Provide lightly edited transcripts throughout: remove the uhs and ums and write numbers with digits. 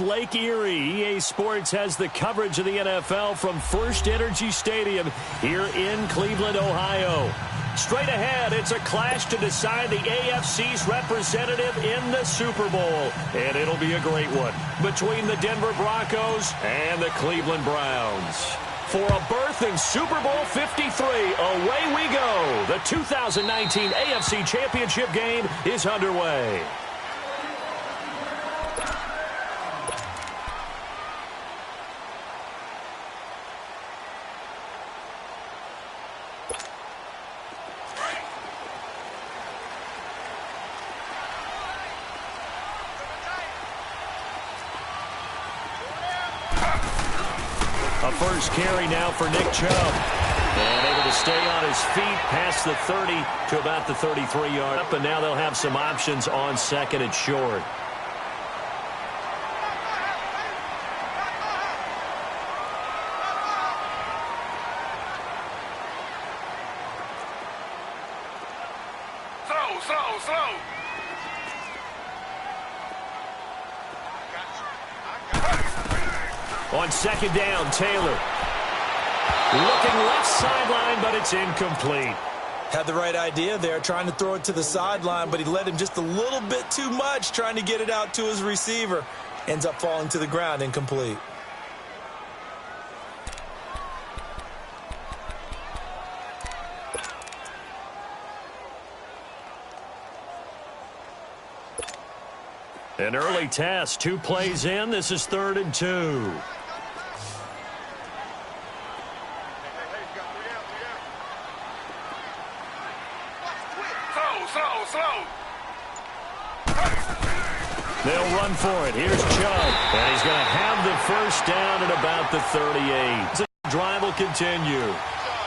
Lake Erie. EA Sports has the coverage of the NFL from First Energy Stadium here in Cleveland, Ohio. Straight ahead, it's a clash to decide the AFC's representative in the Super Bowl. And it'll be a great one between the Denver Broncos and the Cleveland Browns. For a berth in Super Bowl 53, away we go. The 2019 AFC Championship game is underway. A first carry now for Nick Chubb. And able to stay on his feet past the 30 to about the 33-yard. Up, and now they'll have some options on second and short. Slow. On second down, Taylor. Looking left sideline, but it's incomplete. Had the right idea there, trying to throw it to the sideline, but he led him just a little bit too much, trying to get it out to his receiver. Ends up falling to the ground, incomplete. An early test, 2 plays in. This is 3rd and 2. Slow. They'll run for it. Here's Chubb. And he's going to have the first down at about the 38. The drive will continue.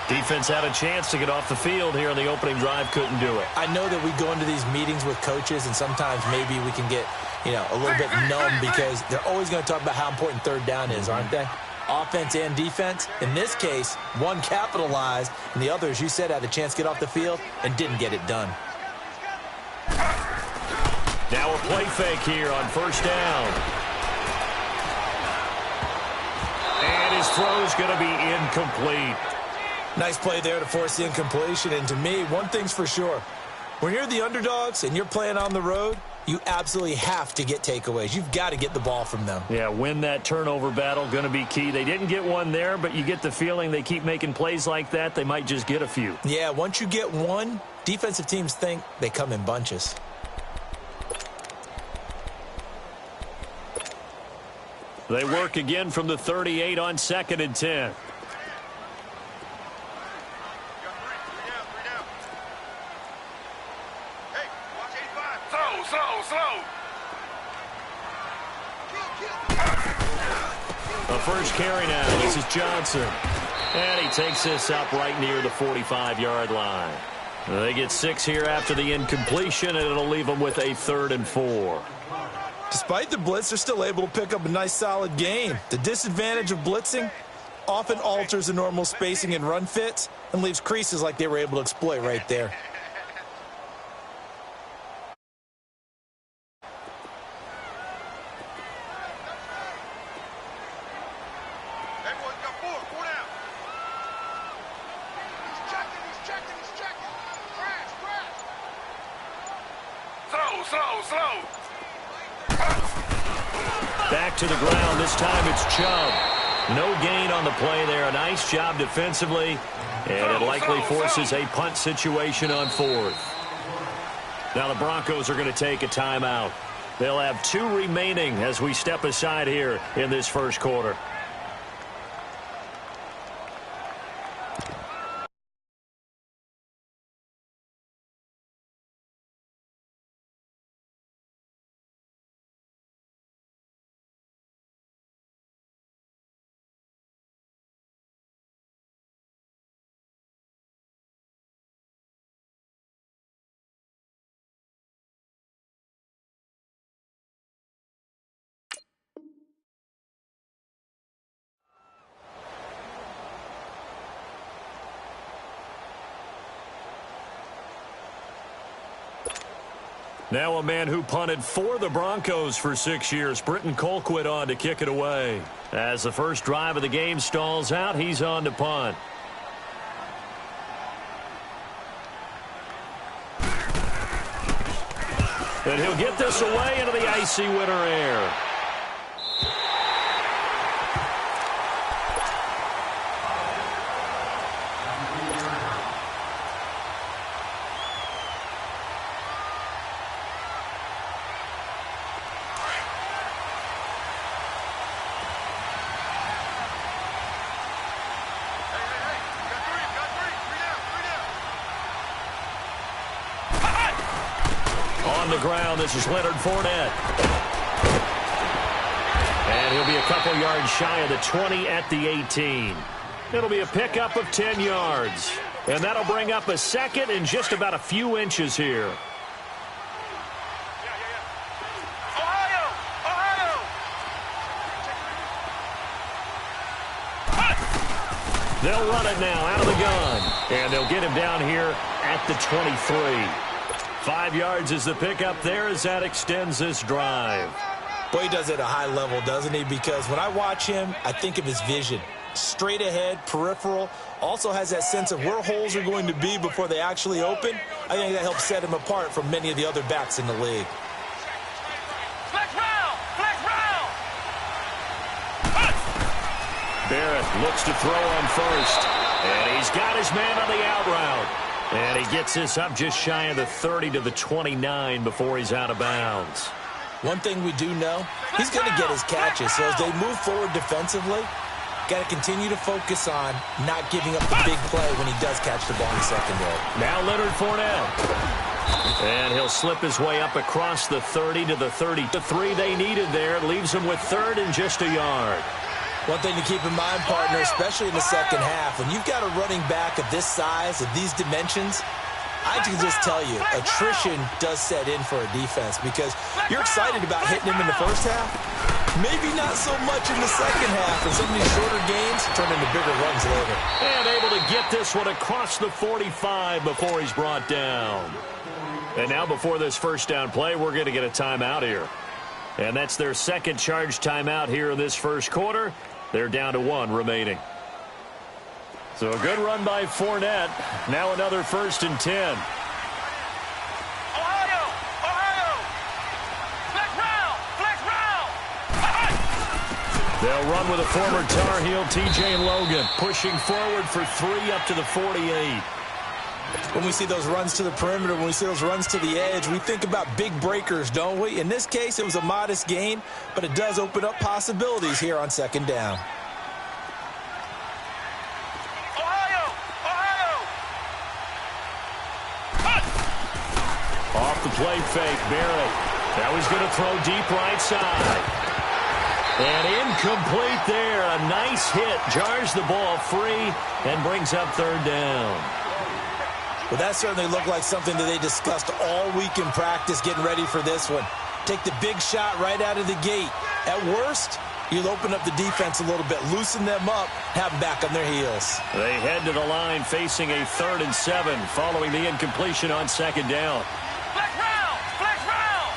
Defense had a chance to get off the field here on the opening drive. Couldn't do it. I know that we go into these meetings with coaches, and sometimes maybe we can get, a little bit numb because they're always going to talk about how important 3rd down is, aren't they? Offense and defense. In this case, one capitalized, and the other, as you said, had a chance to get off the field and didn't get it done. Now a play fake here on first down. And his throw's going to be incomplete. Nice play there to force the incompletion. And to me, one thing's for sure. When you're the underdogs and you're playing on the road, you absolutely have to get takeaways. You've got to get the ball from them. Yeah, win that turnover battle, going to be key. They didn't get one there, but you get the feeling they keep making plays like that, they might just get a few. Yeah, once you get one, defensive teams think they come in bunches. They work again from the 38 on 2nd and 10. Slow. The first carry now. This is Johnson. And he takes this up right near the 45-yard line. They get 6 here after the incompletion, and it'll leave them with a 3rd and 4. Despite the blitz, they're still able to pick up a nice, solid gain. The disadvantage of blitzing often alters the normal spacing and run fits and leaves creases like they were able to exploit right there. Slow. Back to the ground. This time it's Chubb. No gain on the play there. A nice job defensively. And it likely forces a punt situation on 4th. Now the Broncos are going to take a timeout. They'll have 2 remaining as we step aside here in this first quarter. Now a man who punted for the Broncos for 6 years, Britton Colquitt, on to kick it away. As the first drive of the game stalls out, he's on to punt. And he'll get this away into the icy winter air. On the ground, this is Leonard Fournette. And he'll be a couple yards shy of the 20 at the 18. It'll be a pickup of 10 yards. And that'll bring up a second and just about a few inches here. They'll run it now out of the gun. And they'll get him down here at the 23. 5 yards is the pickup there as that extends this drive. Boy, he does it at a high level, doesn't he? Because when I watch him, I think of his vision. Straight ahead, peripheral. Also has that sense of where holes are going to be before they actually open. I think that helps set him apart from many of the other backs in the league. Barrett looks to throw on first. And he's got his man on the out route. And he gets this up just shy of the 30 to the 29 before he's out of bounds. One thing we do know, he's going to get his catches. So as they move forward defensively, got to continue to focus on not giving up the big play when he does catch the ball in the secondary. Now Leonard Fournette. And he'll slip his way up across the 30 to the 30. The 3 they needed there leaves him with third and just a yard. One thing to keep in mind, partner, especially in the second half, when you've got a running back of this size, of these dimensions, I can just tell you, attrition does set in for a defense because you're excited about hitting him in the first half. Maybe not so much in the second half, and some of these shorter games turn into bigger runs later. And able to get this one across the 45 before he's brought down. And now before this first down play, we're going to get a timeout here. And that's their second charge timeout here in this first quarter. They're down to 1 remaining. So a good run by Fournette. Now another 1st and 10. They'll run with a former Tar Heel, T.J. Logan, pushing forward for 3 up to the 48. When we see those runs to the perimeter, when we see those runs to the edge, we think about big breakers, don't we? In this case, it was a modest gain, but it does open up possibilities here on second down. Off the play fake, Barrett. Now he's going to throw deep right side. And incomplete there. A nice hit. Jars the ball free and brings up third down. Well, that certainly looked like something that they discussed all week in practice getting ready for this one. Take the big shot right out of the gate. At worst, you'll open up the defense a little bit, loosen them up, have them back on their heels. They head to the line facing a 3rd and 7 following the incompletion on second down. Flex round! Flex round!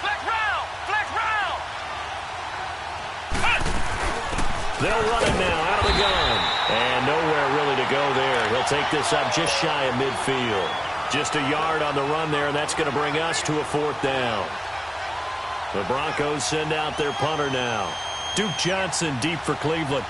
Flex round! Flex round! They'll run it now out of the gun. And nowhere really to go there. He'll take this up just shy of midfield. Just a yard on the run there, and that's going to bring us to a 4th down. The Broncos send out their punter now. Duke Johnson deep for Cleveland.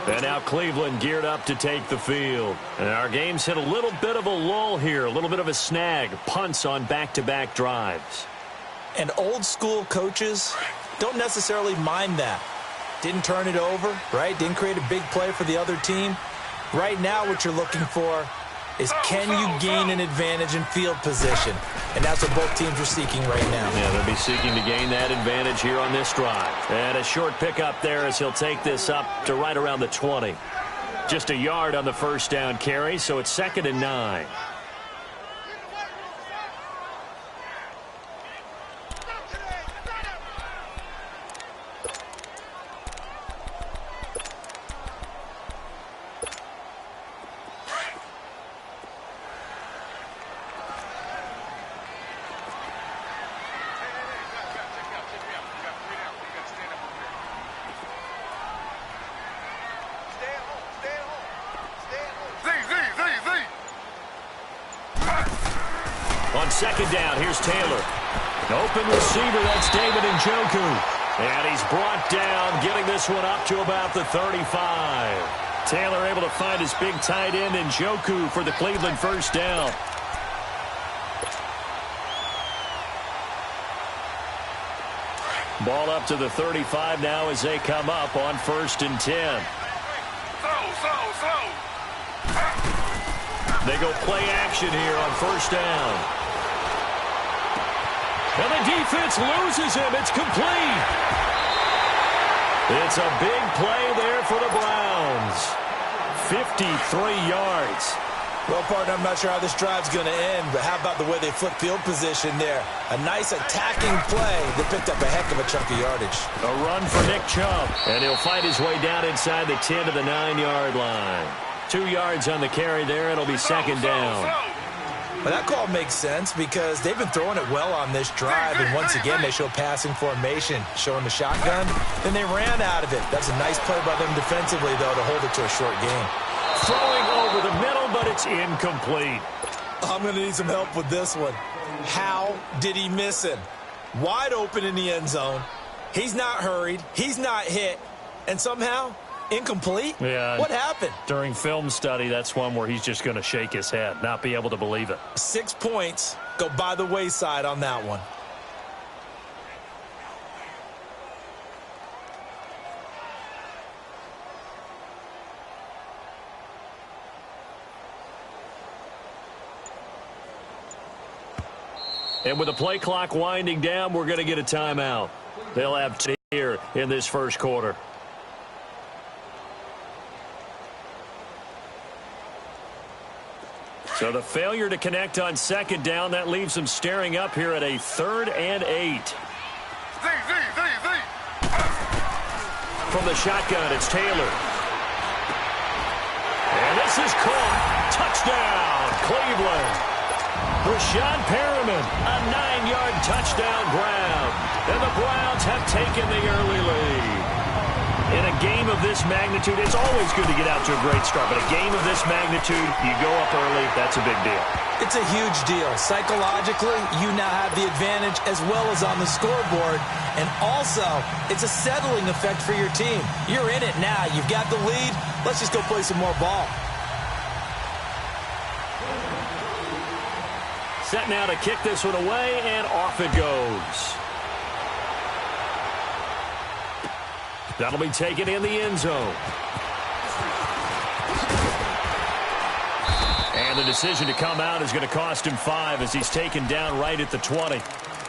And now Cleveland geared up to take the field. And our game's hit a little bit of a lull here, a little bit of a snag. Punts on back-to-back drives. And old school coaches don't necessarily mind that. Didn't turn it over, right? Didn't create a big play for the other team. Right now what you're looking for is can you gain an advantage in field position? And that's what both teams are seeking right now. Yeah, they'll be seeking to gain that advantage here on this drive. And a short pickup there as he'll take this up to right around the 20. Just a yard on the first down carry, so it's 2nd and 9. On second down, here's Taylor. An open receiver, that's David Njoku. And he's brought down, getting this one up to about the 35. Taylor able to find his big tight end Njoku for the Cleveland first down. Ball up to the 35 now as they come up on 1st and 10. They go play action here on 1st down. And the defense loses him. It's complete. It's a big play there for the Browns. 53 yards. Well, partner, I'm not sure how this drive's going to end, but how about the way they flip field position there? A nice attacking play that picked up a heck of a chunk of yardage. A run for Nick Chubb, and he'll fight his way down inside the 10 to the 9-yard line. 2 yards on the carry there. It'll be second down. Well, that call makes sense because they've been throwing it well on this drive, and once again they show passing formation, showing the shotgun. Then they ran out of it. That's a nice play by them defensively, though, to hold it to a short game. Throwing over the middle, but it's incomplete. I'm going to need some help with this one. How did he miss him? Wide open in the end zone. He's not hurried. He's not hit. And somehow, incomplete? Yeah. What happened? During film study, that's one where he's just going to shake his head, not be able to believe it. 6 points go by the wayside on that one. And with the play clock winding down, we're going to get a timeout. They'll have 2 here in this first quarter. So the failure to connect on second down, that leaves them staring up here at a 3rd and 8. From the shotgun, it's Taylor. And this is caught. Touchdown, Cleveland. Rashawn Perriman, a 9-yard touchdown grab. And the Browns have taken the early lead. In a game of this magnitude, it's always good to get out to a great start. But a game of this magnitude, you go up early, that's a big deal. It's a huge deal. Psychologically, you now have the advantage as well as on the scoreboard. And also, it's a settling effect for your team. You're in it now. You've got the lead. Let's just go play some more ball. Set now to kick this one away, and off it goes. That'll be taken in the end zone. And the decision to come out is going to cost him 5 as he's taken down right at the 20.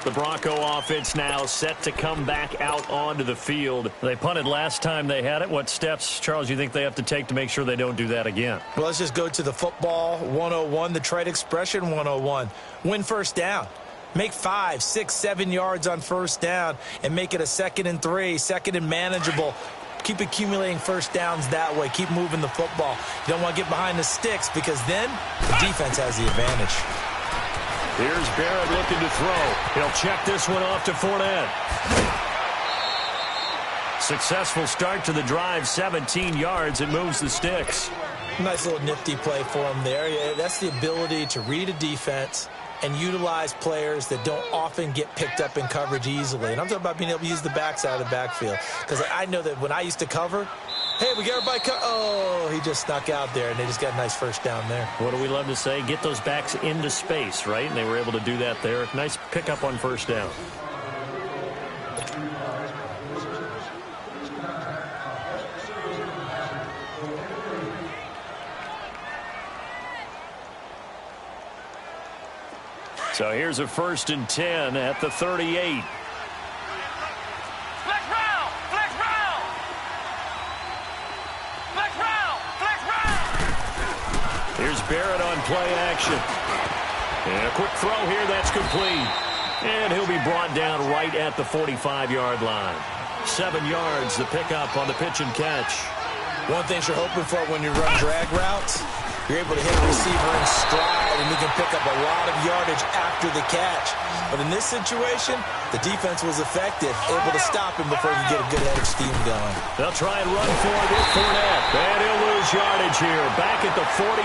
The Bronco offense now set to come back out onto the field. They punted last time they had it. What steps, Charles, you think they have to take to make sure they don't do that again? Well, let's just go to the football 101, the trade expression 101. Win first down. Make 5, 6, 7 yards on first down and make it a 2nd and 3, 2nd and manageable. Keep accumulating first downs that way. Keep moving the football. You don't want to get behind the sticks because then the defense has the advantage. Here's Barrett looking to throw. He'll check this one off to Fournette. Successful start to the drive, 17 yards. It moves the sticks. Nice little nifty play for him there. Yeah, that's the ability to read a defense and utilize players that don't often get picked up in coverage easily. And I'm talking about being able to use the backside of the backfield. Because I know that when I used to cover, hey, we got everybody oh, he just snuck out there, and they just got a nice first down there. What do we love to say? Get those backs into space, right? And they were able to do that there. Nice pickup on first down. So here's a 1st and 10 at the 38. Here's Barrett on play action. And a quick throw here, that's complete. And he'll be brought down right at the 45-yard line. 7 yards, the pickup on the pitch and catch. One thing you're hoping for when you run drag routes, you're able to hit a receiver in stride, and you can pick up a lot of yardage after the catch. But in this situation, the defense was effective, able to stop him before he could get a good head of steam going. They'll try and run for it with Fournette. And he'll lose yardage here, back at the 47.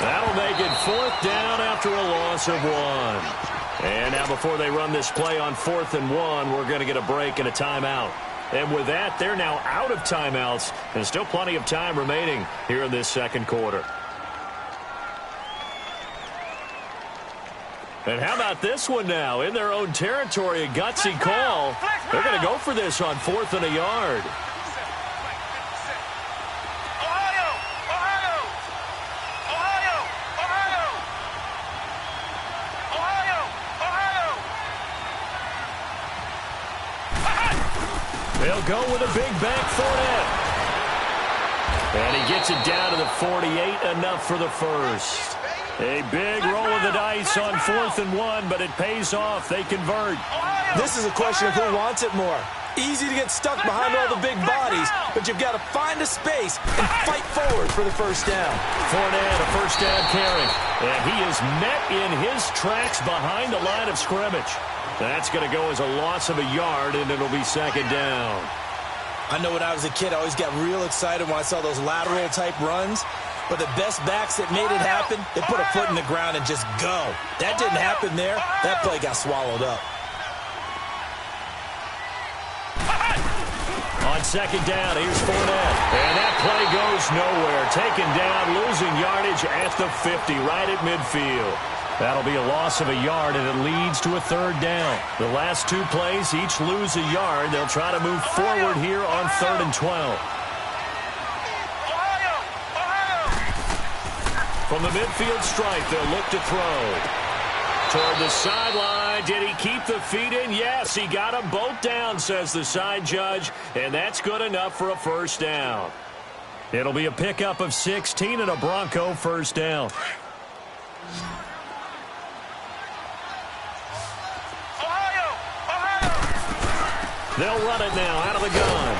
That'll make it 4th down after a loss of 1. And now before they run this play on 4th and 1, we're going to get a break and a timeout. And with that, they're now out of timeouts, and still plenty of time remaining here in this second quarter. And how about this one now? In their own territory, a gutsy call. They're going to go for this on 4th and a yard. They'll go with a big bank Fournette. And he gets it down to the 48, enough for the first. A big roll of the dice on 4th and 1, but it pays off. They convert. This is a question of who wants it more. Easy to get stuck behind all the big bodies, but you've got to find a space and fight forward for the first down. Fournette, a first down carry. And he is met in his tracks behind the line of scrimmage. That's going to go as a loss of a yard, and it'll be second down. I know when I was a kid, I always got real excited when I saw those lateral-type runs. But the best backs that made it happen, they put a foot in the ground and just go. That didn't happen there. That play got swallowed up. On second down, here's Fournette. And that play goes nowhere. Taken down, losing yardage at the 50, right at midfield. That'll be a loss of a yard, and it leads to a third down. The last two plays each lose a yard. They'll try to move forward here on 3rd and 12. From the midfield stripe, they'll look to throw. Toward the sideline. Did he keep the feet in? Yes, he got them both down, says the side judge, and that's good enough for a first down. It'll be a pickup of 16 and a Bronco first down. They'll run it now out of the gun.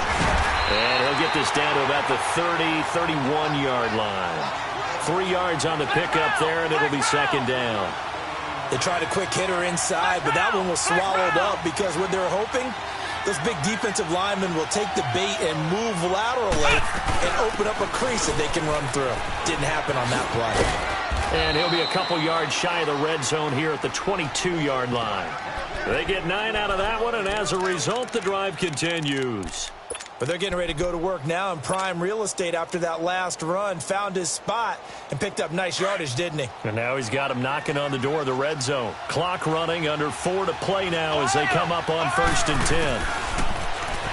And he'll get this down to about the 30, 31-yard line. 3 yards on the pickup there, and it'll be second down. They tried a quick hitter inside, but that one was swallowed up because what they're hoping, those big defensive linemen will take the bait and move laterally and open up a crease that they can run through. Didn't happen on that play. And he'll be a couple yards shy of the red zone here at the 22-yard line. They get 9 out of that one, and as a result, the drive continues. But they're getting ready to go to work now in prime real estate after that last run. Found his spot and picked up nice yardage, didn't he? And now he's got him knocking on the door of the red zone. Clock running, under 4 to play now as they come up on 1st and 10.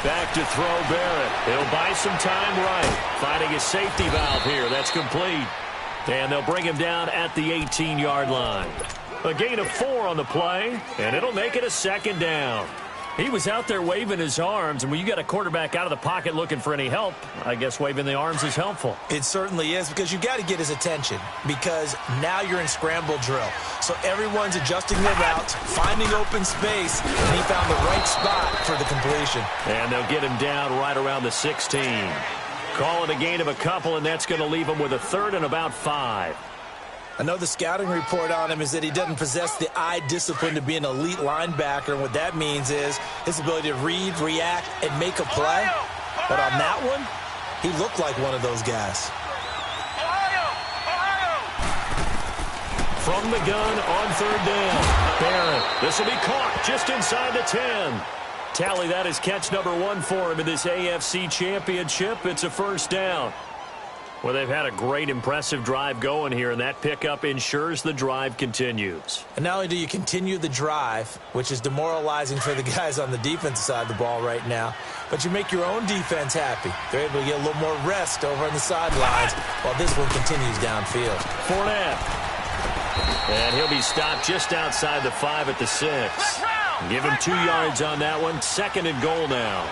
Back to throw Barrett. He'll buy some time right. Finding a safety valve here. That's complete. And they'll bring him down at the 18-yard line. A gain of 4 on the play, and it'll make it a second down. He was out there waving his arms, and when you got a quarterback out of the pocket looking for any help, I guess waving the arms is helpful. It certainly is, because you got to get his attention, because now you're in scramble drill. So everyone's adjusting their routes, finding open space, and he found the right spot for the completion. And they'll get him down right around the 16. Call it a gain of a couple, and that's going to leave him with a 3rd and about 5. I know the scouting report on him is that he doesn't possess the eye discipline to be an elite linebacker, and what that means is his ability to read, react, and make a play. But on that one, he looked like one of those guys. From the gun on 3rd down. Barrett, this will be caught just inside the 10. Tally, that is catch number 1 for him in this AFC Championship. It's a first down. Well, they've had a great, impressive drive going here, and that pickup ensures the drive continues. And not only do you continue the drive, which is demoralizing for the guys on the defensive side of the ball right now, but you make your own defense happy. They're able to get a little more rest over on the sidelines while this one continues downfield. Fournette. And he'll be stopped just outside the 5 at the 6. Give him 2 yards on that one. 2nd and goal now.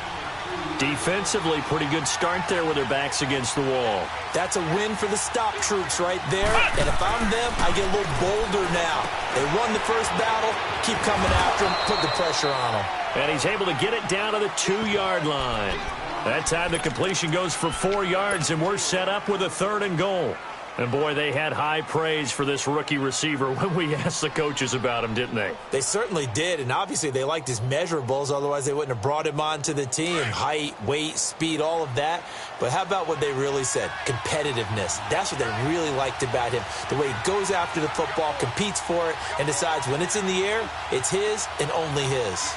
Defensively, pretty good start there with their backs against the wall. That's a win for the stop troops right there. And if I'm them, I get a little bolder now. They won the first battle. Keep coming after them. Put the pressure on them. And he's able to get it down to the 2-yard line. That time the completion goes for 4 yards, and we're set up with a 3rd and goal. And, boy, they had high praise for this rookie receiver when we asked the coaches about him, didn't they? They certainly did, and obviously they liked his measurables. Otherwise, they wouldn't have brought him onto the team. Height, weight, speed, all of that. But how about what they really said? Competitiveness. That's what they really liked about him. The way he goes after the football, competes for it, and decides when it's in the air, it's his and only his.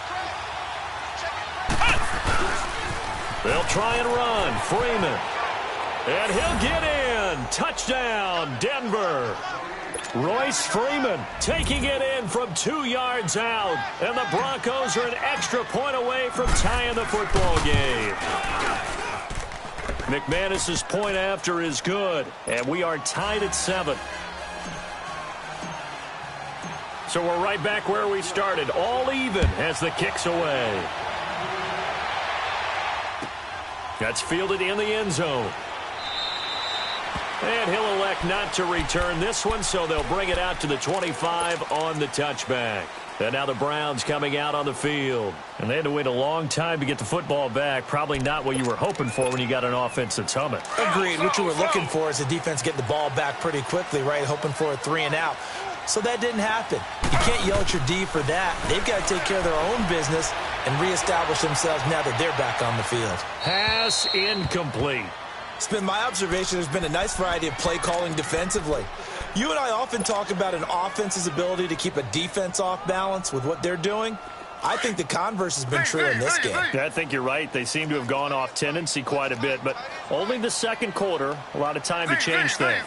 They'll try and run. Freeman. And he'll get in. Touchdown, Denver. Royce Freeman taking it in from 2 yards out. And the Broncos are an extra point away from tying the football game. McManus's point after is good. And we are tied at 7. So we're right back where we started. All even as the kick's away. That's fielded in the end zone. And he'll elect not to return this one, so they'll bring it out to the 25 on the touchback. And now the Browns coming out on the field. And they had to wait a long time to get the football back. Probably not what you were hoping for when you got an offense that's humming. Agreed. What you were looking for is the defense getting the ball back pretty quickly, right? Hoping for a 3 and out. So that didn't happen. You can't yell at your D for that. They've got to take care of their own business and reestablish themselves now that they're back on the field. Pass incomplete. It's been my observation there's been a nice variety of play calling defensively. You and I often talk about an offense's ability to keep a defense off balance with what they're doing. I think the converse has been true in this game. I think you're right. They seem to have gone off tendency quite a bit, but only the second quarter, a lot of time to change things.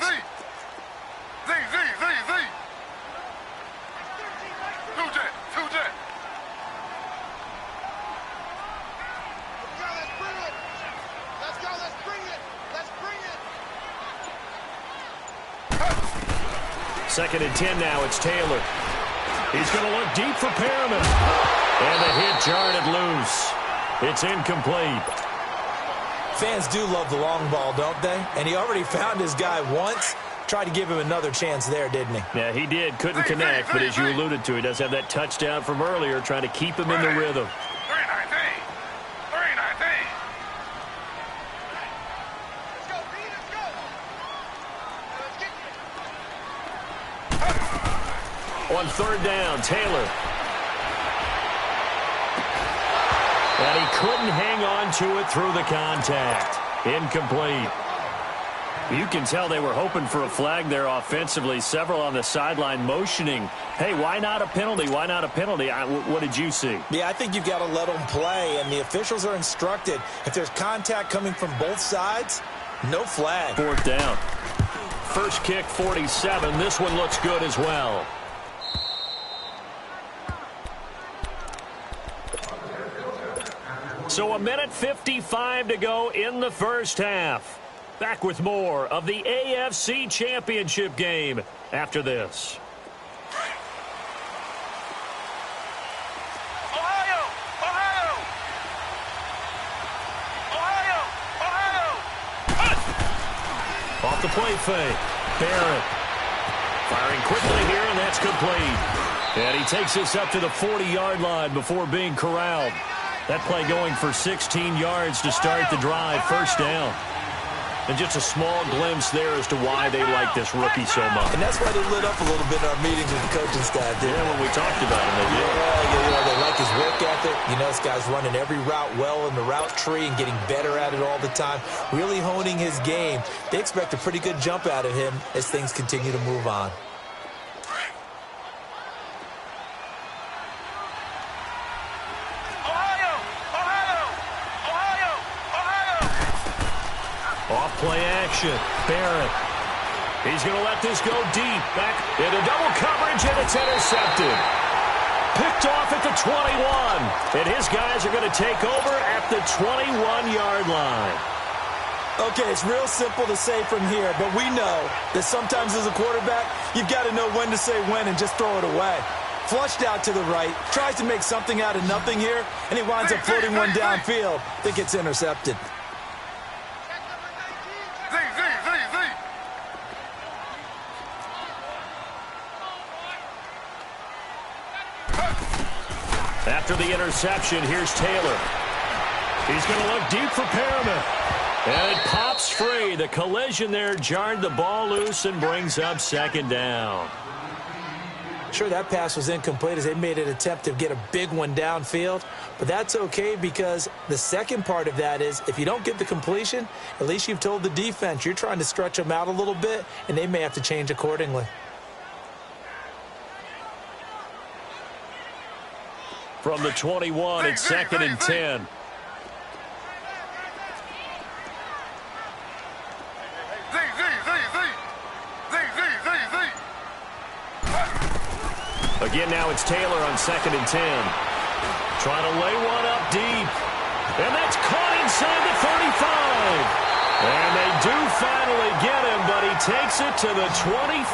Second and 10 now. It's Taylor. He's going to look deep for Perriman. And the hit jarred it loose. It's incomplete. Fans do love the long ball, don't they? And he already found his guy once. Tried to give him another chance there, didn't he? Yeah, he did. Couldn't connect, but as you alluded to, he does have that touchdown from earlier, trying to keep him in the rhythm. On third down, Taylor. And he couldn't hang on to it through the contact. Incomplete. You can tell they were hoping for a flag there offensively. Several on the sideline motioning. Hey, why not a penalty? Why not a penalty? What did you see? Yeah, I think you've got to let them play, and the officials are instructed. If there's contact coming from both sides, no flag. Fourth down. First kick, 47. This one looks good as well. So 1:55 to go in the first half. Back with more of the AFC Championship game after this. Ohio! Ohio! Ohio! Ohio! Off the play fake. Barrett. Firing quickly here, and that's complete. And he takes this up to the 40-yard line before being corralled. That play going for 16 yards to start the drive. First down. And just a small glimpse there as to why they like this rookie so much. And that's why they lit up a little bit in our meetings with the coaching staff. Yeah, when we talked about him, they did. Yeah, they like his work ethic. You know, this guy's running every route well in the route tree and getting better at it all the time. Really honing his game. They expect a pretty good jump out of him as things continue to move on. Play action. Barrett. He's going to let this go deep. Back into double coverage, and it's intercepted. Picked off at the 21. And his guys are going to take over at the 21-yard line. Okay, it's real simple to say from here, but we know that sometimes as a quarterback, you've got to know when to say when and just throw it away. Flushed out to the right, tries to make something out of nothing here, and he winds up floating one downfield that gets intercepted. After the interception, here's Taylor. He's going to look deep for Perriman. And it pops free. The collision there jarred the ball loose and brings up second down. Sure, that pass was incomplete as they made an attempt to get a big one downfield, but that's okay because the second part of that is if you don't get the completion, at least you've told the defense you're trying to stretch them out a little bit, and they may have to change accordingly. From the 21, it's 2nd and 10. Again, now it's Taylor on 2nd and 10. Trying to lay one up deep. And that's caught inside the 35. And they do finally get him, but he takes it to the 25.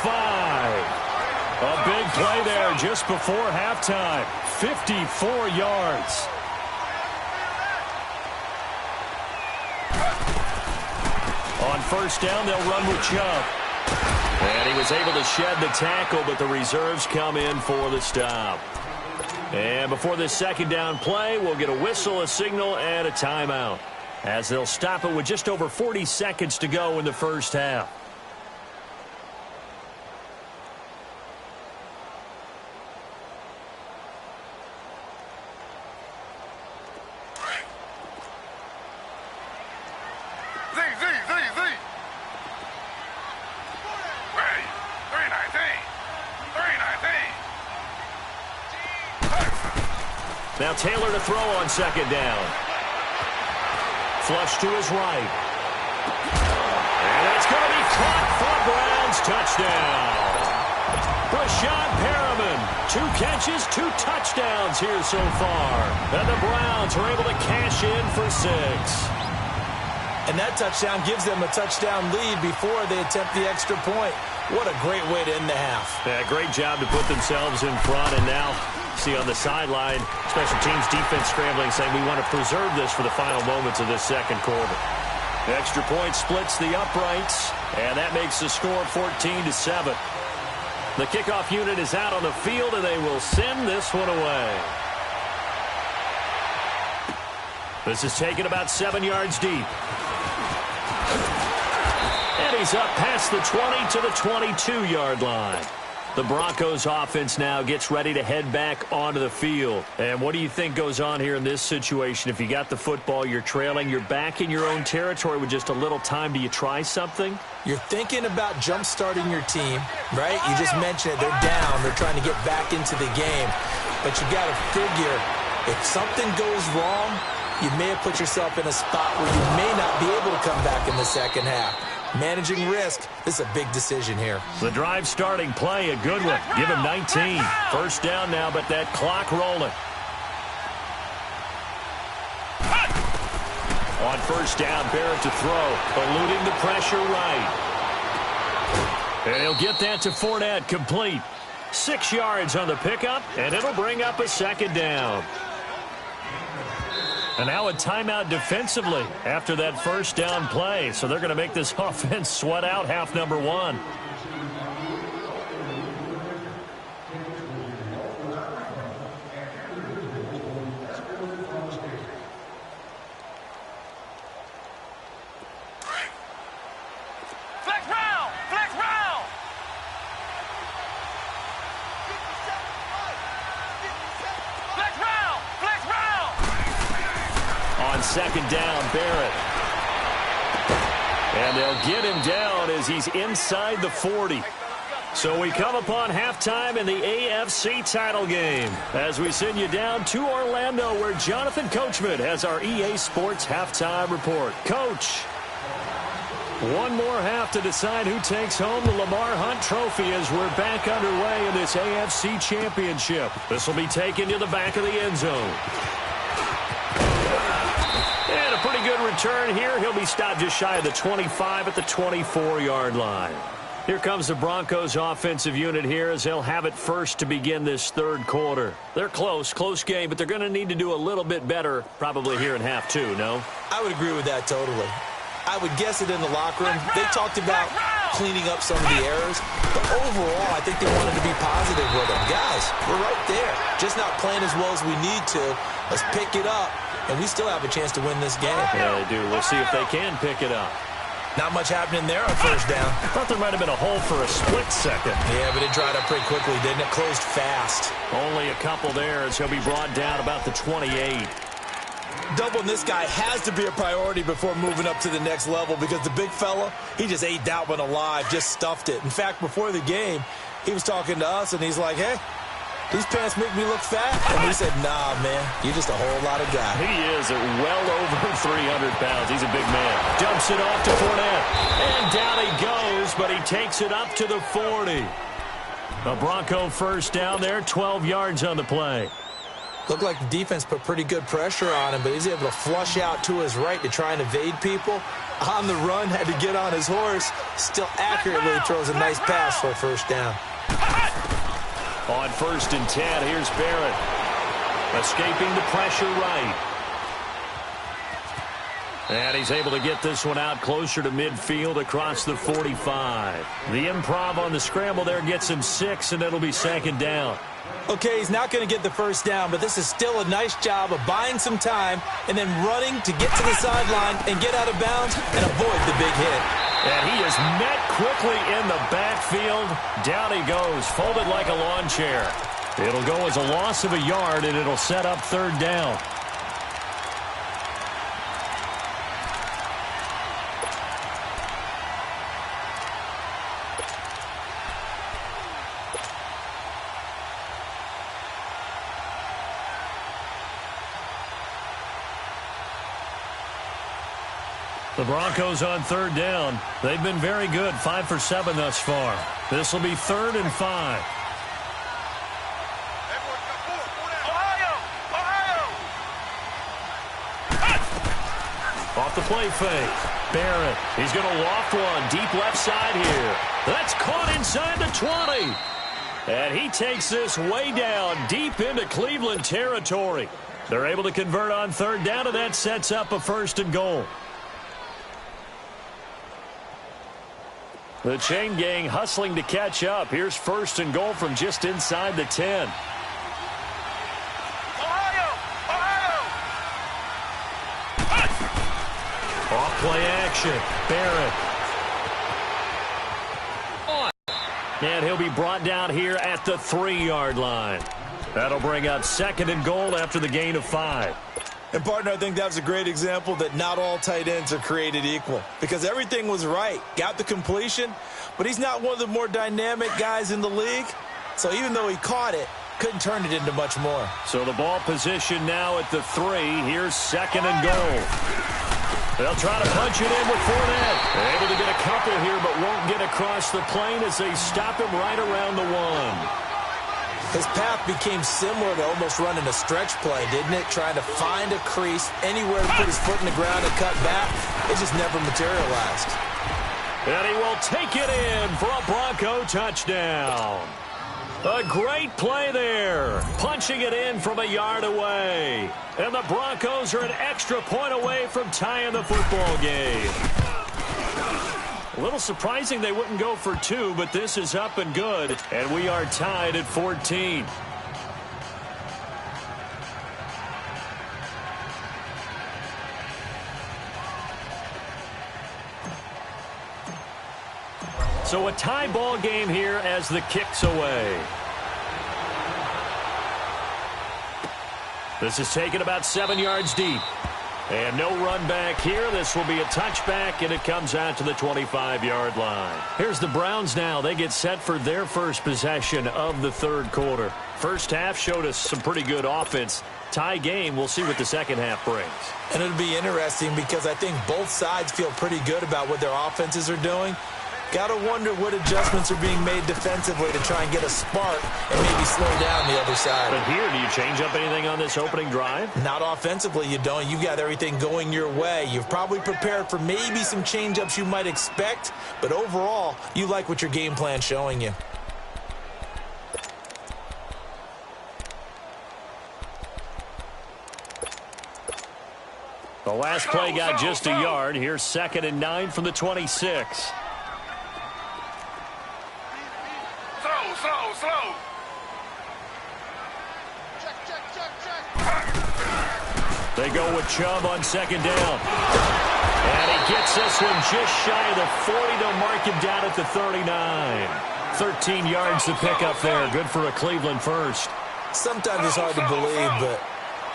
A big play there just before halftime. 54 yards. On first down, they'll run with Chubb. And he was able to shed the tackle, but the reserves come in for the stop. And before this second down play, we'll get a whistle, a signal, and a timeout, as they'll stop it with just over 40 seconds to go in the first half. Now Taylor to throw on second down. Flush to his right. And it's going to be caught for Browns touchdown. Brashad Perriman, 2 catches, 2 touchdowns here so far. And the Browns are able to cash in for 6. And that touchdown gives them a touchdown lead before they attempt the extra point. What a great way to end the half. Yeah, great job to put themselves in front, and now see on the sideline, special teams defense scrambling, saying we want to preserve this for the final moments of this second quarter. The extra point splits the uprights, and that makes the score 14-7. The kickoff unit is out on the field, and they will send this one away. This is taken about 7 yards deep. And he's up past the 20 to the 22-yard line. The Broncos offense now gets ready to head back onto the field. And what do you think goes on here in this situation? If you got the football, you're trailing, you're back in your own territory with just a little time. Do you try something? You're thinking about jump-starting your team, right? You just mentioned it. They're down. They're trying to get back into the game. But you got to figure if something goes wrong, you may have put yourself in a spot where you may not be able to come back in the second half. Managing risk, this is a big decision here. The drive starting play, a good one. Give him 19. First down now, but that clock rolling. On first down, Barrett to throw, eluding the pressure right. And he'll get that to Fournette, complete. 6 yards on the pickup, and it'll bring up a second down. And now a timeout defensively after that first down play. So they're going to make this offense sweat out half number 1. Flex round! Flex round! Flex round! Flex round! On second down, Barrett. And they'll get him down as he's inside the 40. So we come upon halftime in the AFC title game as we send you down to Orlando, where Jonathan Coachman has our EA Sports halftime report. Coach, one more half to decide who takes home the Lamar Hunt Trophy as we're back underway in this AFC Championship. This will be taken to the back of the end zone. And a pretty good return here. He'll be stopped just shy of the 25 at the 24-yard line. Here comes the Broncos offensive unit here as they'll have it first to begin this third quarter. They're close game, but they're going to need to do a little bit better probably here in half 2, no? I would agree with that totally. I would guess it in the locker room. They talked about cleaning up some of the errors, but overall, I think they wanted to be positive with them. Guys, we're right there. Just not playing as well as we need to. Let's pick it up, and we still have a chance to win this game. Yeah, they do. We'll see if they can pick it up. Not much happening there on first down. I thought there might have been a hole for a split second. Yeah, but it dried up pretty quickly, didn't it? Closed fast. Only a couple there as he'll be brought down about the 28. Doubling this guy has to be a priority before moving up to the next level because the big fella, he just ate that one alive, just stuffed it. In fact, before the game, he was talking to us, and he's like, hey, these pants make me look fat? And we said, nah, man, you're just a whole lot of guy. He is at well over 300 pounds. He's a big man. Dumps it off to Fournette. And down he goes, but he takes it up to the 40. A Bronco first down there, 12 yards on the play. Looked like the defense put pretty good pressure on him, but he's able to flush out to his right to try and evade people. On the run, had to get on his horse. Still accurately throws a nice pass for a first down. On 1st and 10, here's Barrett. Escaping the pressure right. And he's able to get this one out closer to midfield across the 45. The improv on the scramble there gets him 6, and it'll be 2nd down. Okay, he's not going to get the first down, but this is still a nice job of buying some time and then running to get to the sideline and get out of bounds and avoid the big hit. And he is met quickly in the backfield. Down he goes, folded like a lawn chair. It'll go as a loss of a yard, and it'll set up 3rd down. The Broncos on 3rd down. They've been very good, 5 for 7 thus far. This will be 3rd and 5. Off the play fake. Barrett, he's going to loft one deep left side here. That's caught inside the 20. And he takes this way down deep into Cleveland territory. They're able to convert on 3rd down, and that sets up a 1st and goal. The chain gang hustling to catch up. Here's 1st and goal from just inside the 10. Off play action. Barrett. And he'll be brought down here at the 3-yard line. That'll bring up 2nd and goal after the gain of 5. And, partner, I think that was a great example that not all tight ends are created equal because everything was right. Got the completion, but he's not one of the more dynamic guys in the league. So even though he caught it, couldn't turn it into much more. So the ball position now at the 3. Here's 2nd and goal. They'll try to punch it in with Fournette. They're able to get a couple here, but won't get across the plane as they stop him right around the 1. His path became similar to almost running a stretch play, didn't it? Trying to find a crease, anywhere to put his foot in the ground and cut back. It just never materialized. And he will take it in for a Bronco touchdown. A great play there. Punching it in from a yard away. And the Broncos are an extra point away from tying the football game. A little surprising they wouldn't go for 2, but this is up and good, and we are tied at 14. So a tie ball game here as the kick's away. This is taken about 7 yards deep. And no run back here. This will be a touchback, and it comes out to the 25-yard line. Here's the Browns now. They get set for their first possession of the 3rd quarter. First half showed us some pretty good offense. Tie game. We'll see what the second half brings. And it'll be interesting because I think both sides feel pretty good about what their offenses are doing. Got to wonder what adjustments are being made defensively to try and get a spark and maybe slow down the other side. But here, do you change up anything on this opening drive? Not offensively, you don't. You've got everything going your way. You've probably prepared for maybe some change-ups you might expect, but overall, you like what your game plan's showing you. The last play got just a yard. Here's 2nd and 9 from the 26. Slow. They go with Chubb on 2nd down. And he gets this one just shy of the 40 to mark him down at the 39. 13 yards to pick up there. Good for a Cleveland first. Sometimes it's hard to believe, but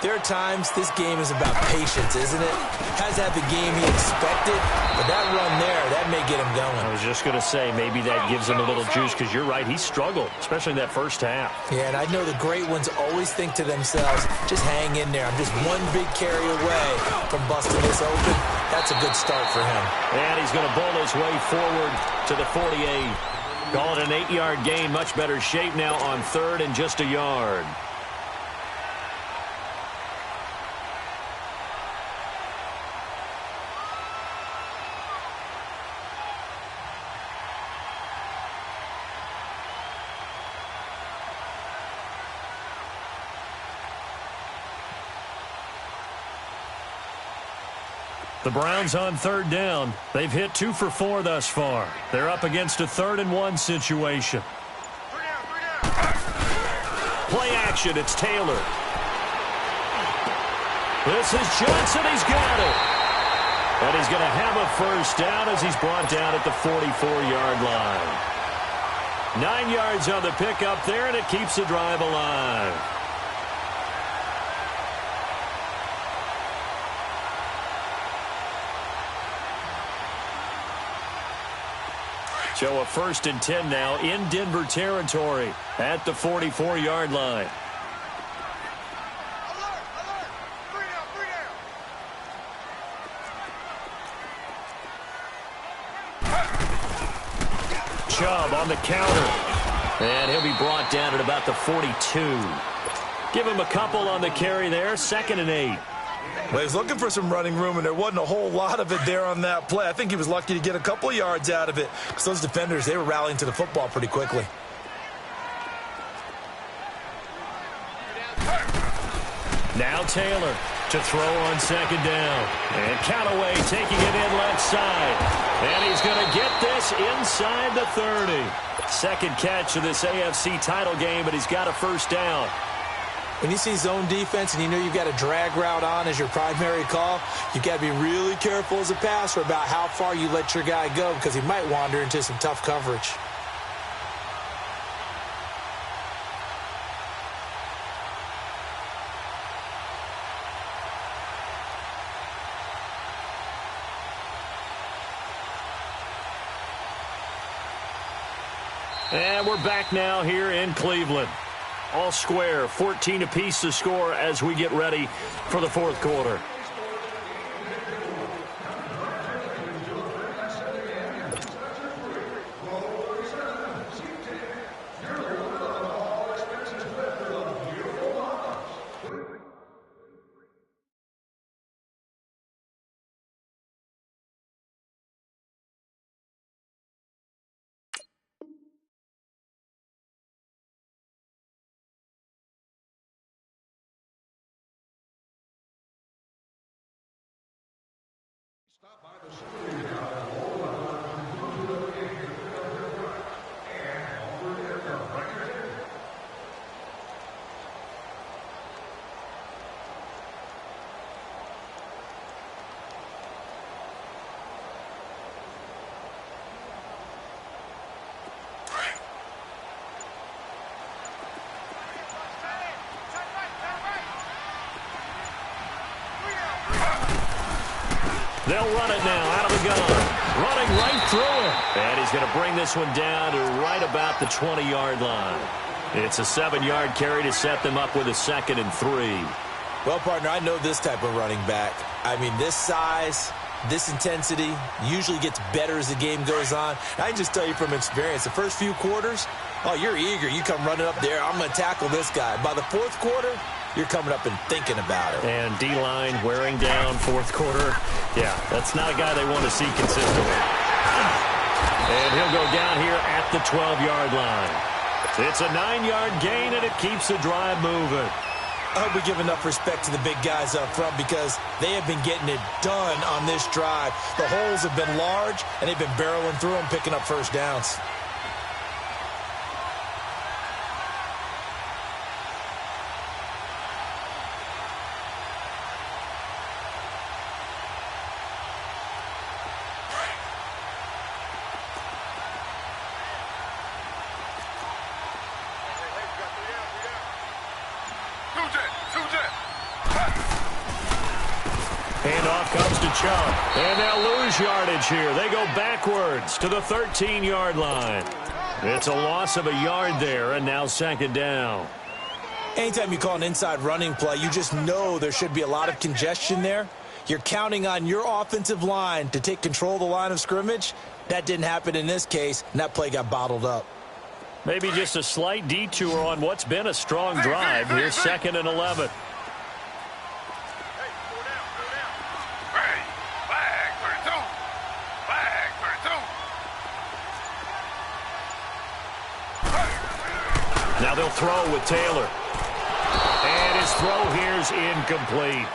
there are times this game is about patience, isn't it? Hasn't had the game he expected, but that run there, that may get him going. I was just going to say, maybe that gives him a little juice, because you're right, he struggled, especially in that first half. Yeah, and I know the great ones always think to themselves, just hang in there. I'm just one big carry away from busting this open. That's a good start for him. And he's going to bowl his way forward to the 48. Call it an 8-yard gain, much better shape now on third and just a yard. The Browns on third down. They've hit 2 for 4 thus far. They're up against a 3rd-and-1 situation. Play action. It's Taylor. This is Johnson. He's got it. And he's going to have a first down as he's brought down at the 44-yard line. 9 yards on the pickup there, and it keeps the drive alive. So a 1st and 10 now in Denver territory at the 44-yard line. Chubb on the counter. And he'll be brought down at about the 42. Give him a couple on the carry there. 2nd and 8. Well, he was looking for some running room, and there wasn't a whole lot of it there on that play. I think he was lucky to get a couple of yards out of it, because those defenders, they were rallying to the football pretty quickly. Now Taylor to throw on 2nd down. And Callaway taking it in left side. And he's going to get this inside the 30. 2nd catch of this AFC title game, but he's got a first down. When you see zone defense and you know you've got a drag route on as your primary call, you've got to be really careful as a passer about how far you let your guy go, because he might wander into some tough coverage. And we're back now here in Cleveland. All square, 14 apiece to score as we get ready for the 4th quarter. They'll run it now out of the gun. Running right through it. And he's going to bring this one down to right about the 20-yard line. It's a 7-yard carry to set them up with a 2nd and 3. Well, partner, I know this type of running back. I mean, this size, this intensity usually gets better as the game goes on. I can just tell you from experience, the first few quarters, oh, you're eager. You come running up there. I'm going to tackle this guy. By the 4th quarter, you're coming up and thinking about it. And D-line wearing down 4th quarter. Yeah, that's not a guy they want to see consistently. And he'll go down here at the 12-yard line. It's a 9-yard gain, and it keeps the drive moving. I hope we give enough respect to the big guys up front, because they have been getting it done on this drive. The holes have been large, and they've been barreling through them, picking up first downs. chunk. And they'll lose yardage here. They go backwards to the 13-yard line. It's a loss of a yard there, and now second down. Anytime you call an inside running play, you just know there should be a lot of congestion there. You're counting on your offensive line to take control of the line of scrimmage. That didn't happen in this case, and that play got bottled up. Maybe just a slight detour on what's been a strong drive. Here's second and 11. Now they'll throw with Taylor. And his throw here's incomplete.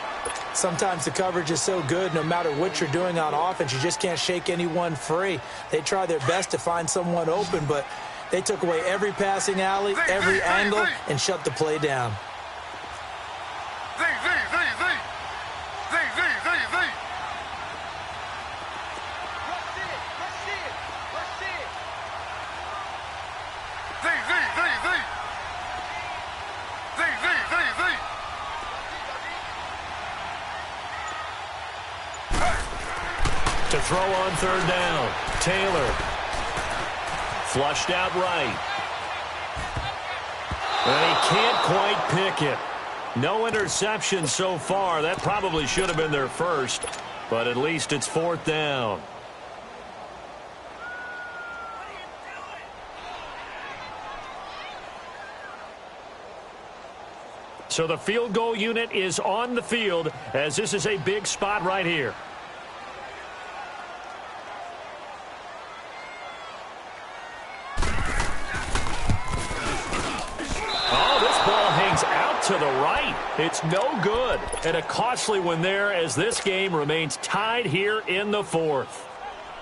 Sometimes the coverage is so good, no matter what you're doing on offense, you just can't shake anyone free. They try their best to find someone open, but they took away every passing alley, every angle, and shut the play down. To throw on third down, Taylor. Flushed out right. And he can't quite pick it. No interception so far. That probably should have been their first, but at least it's fourth down. So the field goal unit is on the field, as this is a big spot right here. To the right. It's no good. And a costly one there as this game remains tied here in the fourth.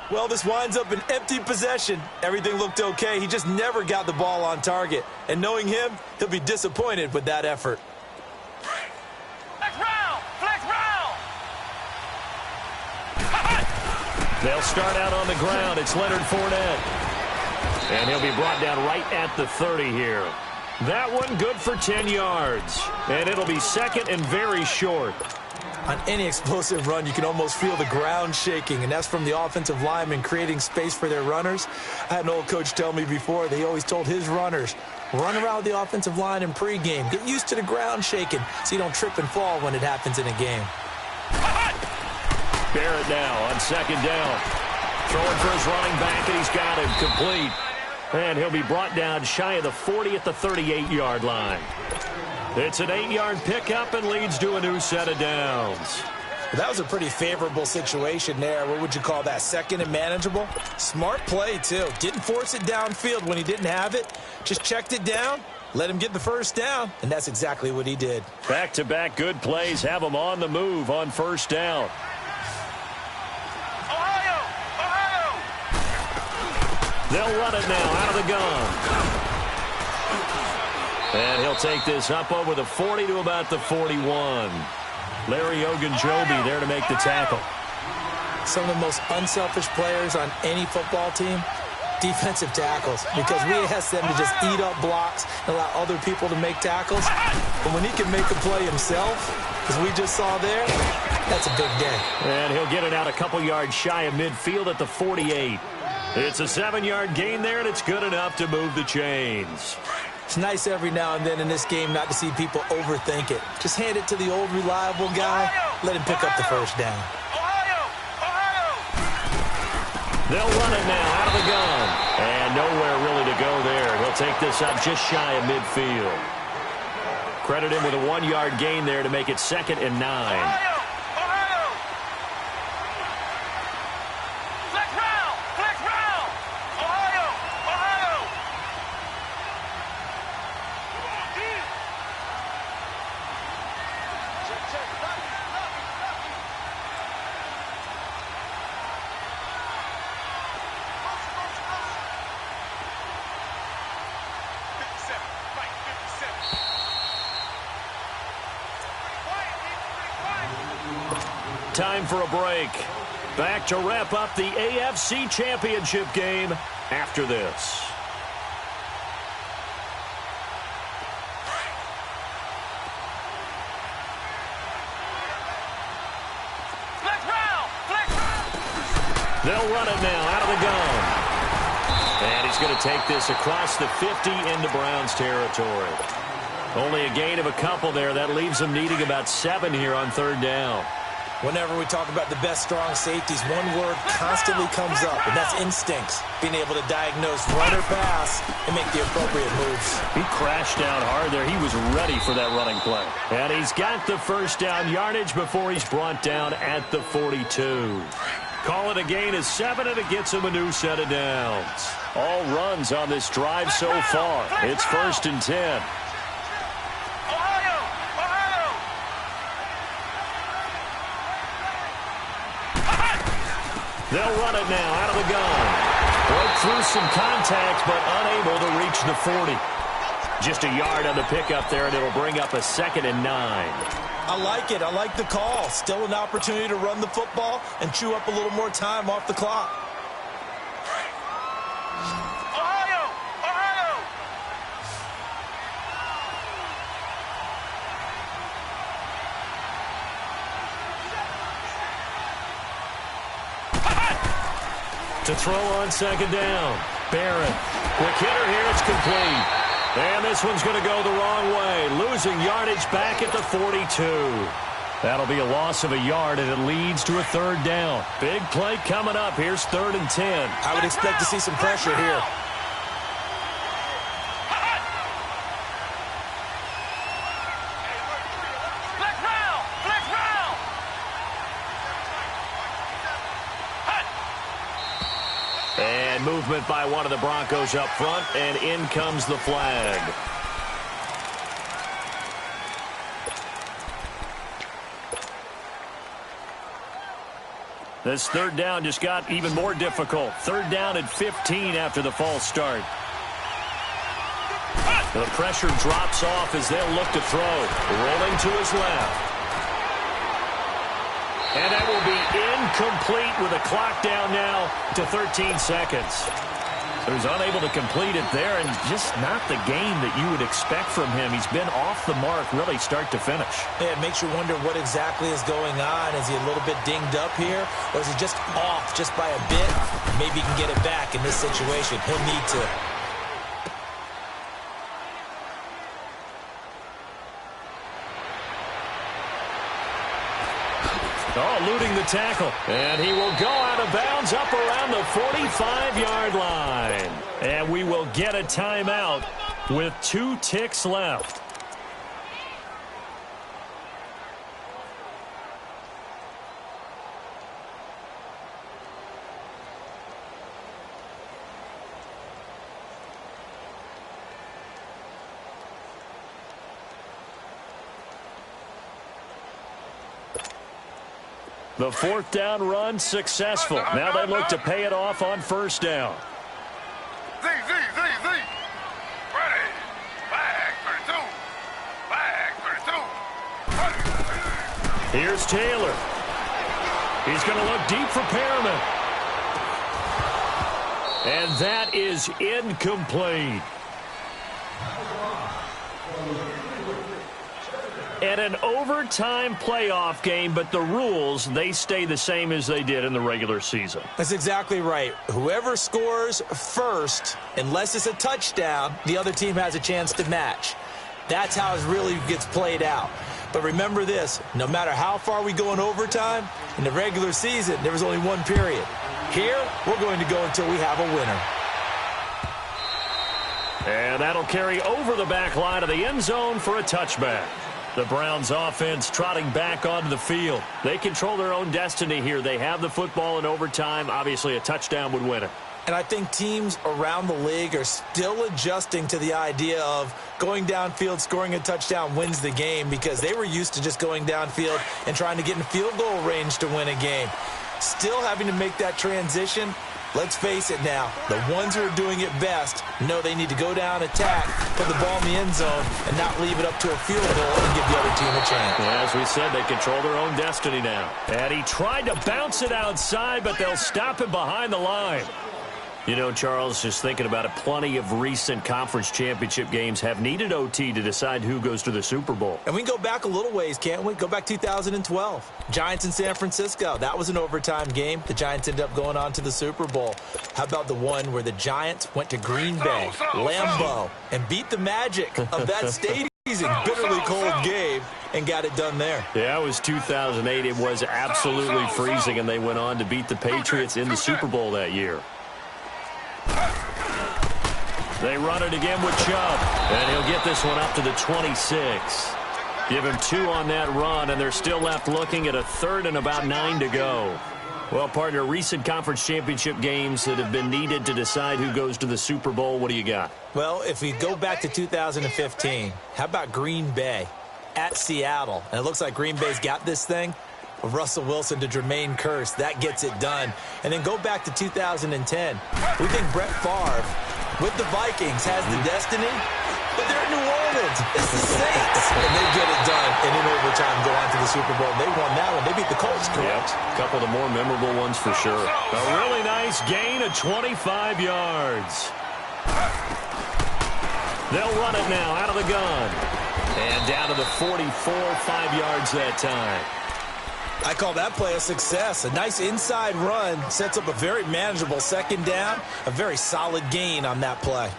Well, this winds up an empty possession. Everything looked okay. He just never got the ball on target. And knowing him, he'll be disappointed with that effort. Flex round! Flex round! They'll start out on the ground. It's Leonard Fournette. And he'll be brought down right at the 30 here. That one good for 10 yards. And it'll be second and very short. On any explosive run, you can almost feel the ground shaking, and that's from the offensive linemen creating space for their runners. I had an old coach tell me before, they always told his runners, run around the offensive line in pregame. Get used to the ground shaking so you don't trip and fall when it happens in a game. Barrett now on second down. Throwing for his running back, and he's got him complete. And he'll be brought down shy of the 40 at the 38-yard line. It's an 8-yard pickup and leads to a new set of downs. That was a pretty favorable situation there. What would you call that? Second and manageable? Smart play, too. Didn't force it downfield when he didn't have it. Just checked it down, let him get the first down, and that's exactly what he did. Back-to-back good plays have him on the move on first down. They'll run it now out of the gun. And he'll take this up over the 40 to about the 41. Larry Ogunjobi there to make the tackle. Some of the most unselfish players on any football team, defensive tackles, because we ask them to just eat up blocks and allow other people to make tackles. But when he can make a play himself, as we just saw there, that's a big day. And he'll get it out a couple yards shy of midfield at the 48. It's a 7-yard gain there, and it's good enough to move the chains. It's nice every now and then in this game not to see people overthink it. Just hand it to the old reliable guy. Let him pick up the first down. They'll run it now out of the gun. And nowhere really to go there. He'll take this up just shy of midfield. Credit him with a 1-yard gain there to make it second and 9. Time for a break. Back to wrap up the AFC Championship game after this. Flex round! They'll run it now out of the gun. And he's going to take this across the 50 into Browns territory. Only a gain of a couple there. That leaves them needing about 7 here on third down. Whenever we talk about the best strong safeties, one word constantly comes up, and that's instincts. Being able to diagnose run or pass and make the appropriate moves. He crashed down hard there. He was ready for that running play. And he's got the first down yardage before he's brought down at the 42. Call it a gain of 7, and it gets him a new set of downs. All runs on this drive so far. It's 1st and 10. They'll run it now out of the gun. Broke through some contact, but unable to reach the 40. Just a yard on the pickup there, and it'll bring up a 2nd and 9. I like it. I like the call. Still an opportunity to run the football and chew up a little more time off the clock. To throw on 2nd down. Barrett. Quick hitter here. It's complete. And this one's going to go the wrong way. Losing yardage back at the 42. That'll be a loss of a yard, and it leads to a 3rd down. Big play coming up. Here's 3rd and 10. I would expect to see some pressure here. And movement by one of the Broncos up front, and in comes the flag. This 3rd down just got even more difficult. 3rd down at 15 after the false start. The pressure drops off as they'll look to throw. Rolling to his left. And that will be incomplete with a clock down now to 13 seconds. So he's unable to complete it there, and just not the game that you would expect from him. He's been off the mark really start to finish. Yeah, it makes you wonder what exactly is going on. Is he a little bit dinged up here, or is he just off just by a bit? Maybe he can get it back in this situation. He'll need to. Oh, eluding the tackle. And he will go out of bounds up around the 45-yard line. And we will get a timeout with 2 ticks left. The 4th down run successful. Now they look to pay it off on 1st down. Z. Ready. Flag 32. Flag 32. Here's Taylor. He's going to look deep for Perriman. And that is incomplete. And an overtime playoff game, but the rules, they stay the same as they did in the regular season. That's exactly right. Whoever scores first, unless it's a touchdown, the other team has a chance to match. That's how it really gets played out. But remember this, no matter how far we go in overtime, in the regular season, there was only one period. Here, we're going to go until we have a winner. And that'll carry over the back line of the end zone for a touchback. The Browns offense trotting back onto the field. They control their own destiny here. They have the football in overtime. Obviously, a touchdown would win it. And I think teams around the league are still adjusting to the idea of going downfield, scoring a touchdown wins the game, because they were used to just going downfield and trying to get in field goal range to win a game. Still having to make that transition. Let's face it now, the ones who are doing it best know they need to go down, attack, put the ball in the end zone, and not leave it up to a field goal and give the other team a chance. Well, as we said, they control their own destiny now. And he tried to bounce it outside, but they'll stop him behind the line. You know, Charles, just thinking about it, plenty of recent conference championship games have needed OT to decide who goes to the Super Bowl. And we can go back a little ways, can't we? Go back 2012. Giants in San Francisco. That was an overtime game. The Giants ended up going on to the Super Bowl. How about the one where the Giants went to Green Bay, Lambeau, and beat the Magic of that stadium? Bitterly cold game and got it done there. Yeah, it was 2008. It was absolutely freezing, and they went on to beat the Patriots in the Super Bowl that year. They run it again with Chubb, and he'll get this one up to the 26. Give him 2 on that run, and they're still left looking at a third and about 9 to go. Well, partner, recent conference championship games that have been needed to decide who goes to the Super Bowl. What do you got? Well, if we go back to 2015, how about Green Bay at Seattle? And it looks like Green Bay's got this thing. Russell Wilson to Jermaine Kearse. That gets it done. And then go back to 2010. We think Brett Favre with the Vikings has the destiny, but they're in New Orleans. It's the Saints. And they get it done. And in overtime, go on to the Super Bowl. They won that one. They beat the Colts, correct? Yep. A couple of the more memorable ones for sure. A really nice gain of 25 yards. They'll run it now out of the gun. And down to the 44, 5 yards that time. I call that play a success. A nice inside run sets up a very manageable second down. A very solid gain on that play.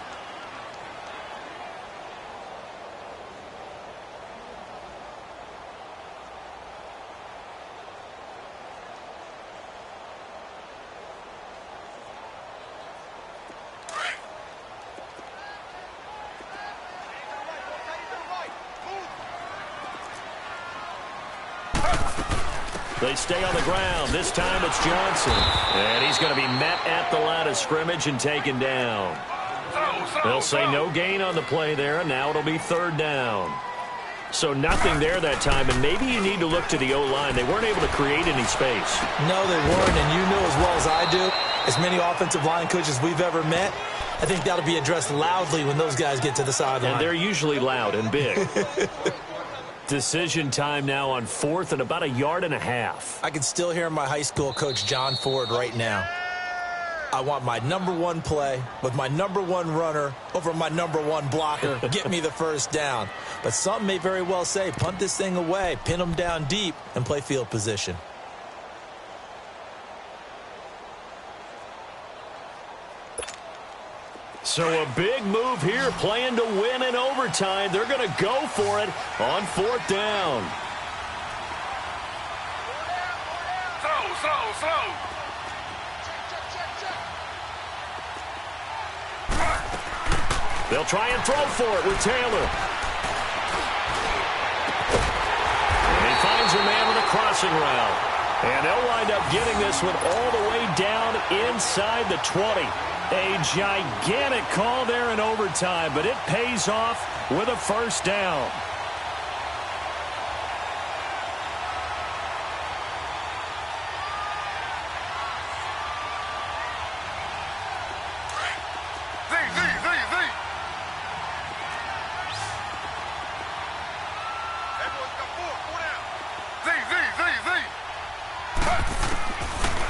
They stay on the ground. This time it's Johnson. And he's going to be met at the line of scrimmage and taken down. They'll say no gain on the play there, and now it'll be third down. So nothing there that time, and maybe you need to look to the O-line. They weren't able to create any space. No, they weren't, and you know as well as I do, as many offensive line coaches we've ever met, I think that'll be addressed loudly when those guys get to the sideline. And they're usually loud and big. Decision time now on 4th and about 1.5 yards. I can still hear my high school coach, John Ford, right now. I want my #1 play with my #1 runner over my #1 blocker. Get me the first down. But some may very well say, punt this thing away, pin them down deep, and play field position. So a big move here, playing to win in overtime. They're going to go for it on 4th down. Slow. They'll try and throw for it with Taylor. And he finds a man with a crossing route. And they'll wind up getting this one all the way down inside the 20. A gigantic call there in overtime, but it pays off with a first down.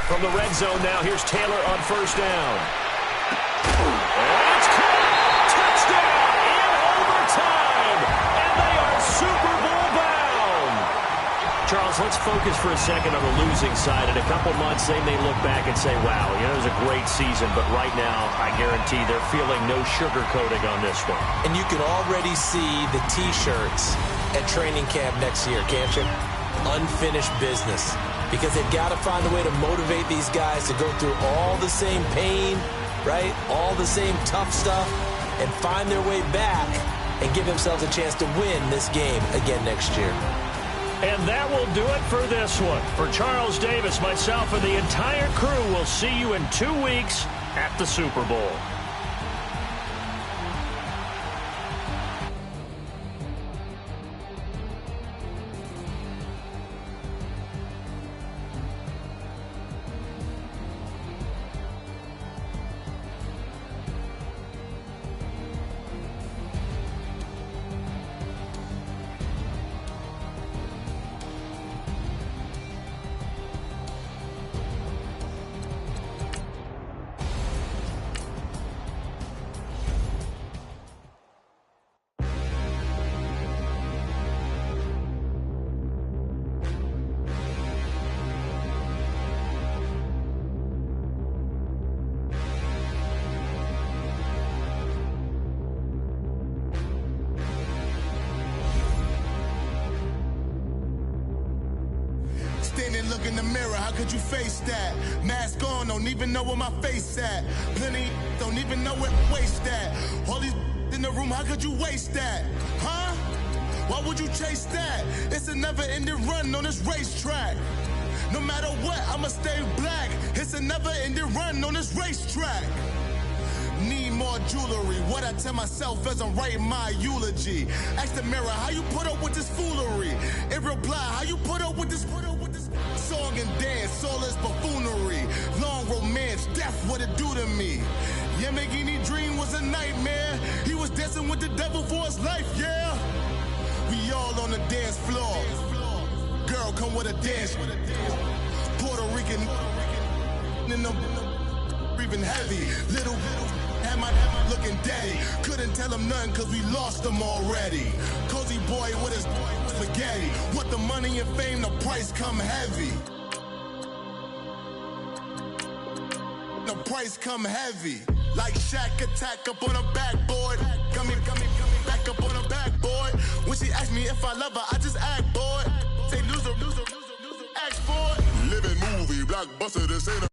From the red zone now, here's Taylor on first down. And it's caught! Touchdown in overtime! And they are Super Bowl bound! Charles, let's focus for a second on the losing side. In a couple months, they may look back and say, wow, it was a great season. But right now, I guarantee they're feeling no sugarcoating on this one. And you can already see the T-shirts at training camp next year, can't you? Unfinished business. Because they've got to find a way to motivate these guys to go through all the same pain, right? All the same tough stuff, and find their way back and give themselves a chance to win this game again next year. And that will do it for this one. For Charles Davis, myself, and the entire crew, we'll see you in 2 weeks at the Super Bowl. and look in the mirror, how could you face that? Mask on, don't even know where my face at. Plenty don't even know where waste at. All these in the room, how could you waste that? Huh? Why would you chase that? It's a never-ending run on this racetrack. No matter what, I'ma stay black. It's a never-ending run on this racetrack. Need more jewelry. What I tell myself as I'm writing my eulogy. Ask the mirror, how you put up with this foolery? In reply, how you put up with this song and dance, all this buffoonery. Long romance, death, what it do to me? Yamagini dream was a nightmare. He was dancing with the devil for his life, yeah. We all on the dance floor. Girl, come with a dance. Puerto Rican in the breathing heavy. Little had my looking daddy. Couldn't tell him nothing cause we lost him already. Cozy boy with his spaghetti. With the money and fame, the price come heavy. The price come heavy. Like Shaq attack up on a backboard. Gummy, back up on a backboard. When she asked me if I love her, I just act bored. Say loser, act for it. Living movie, blockbuster, this ain't a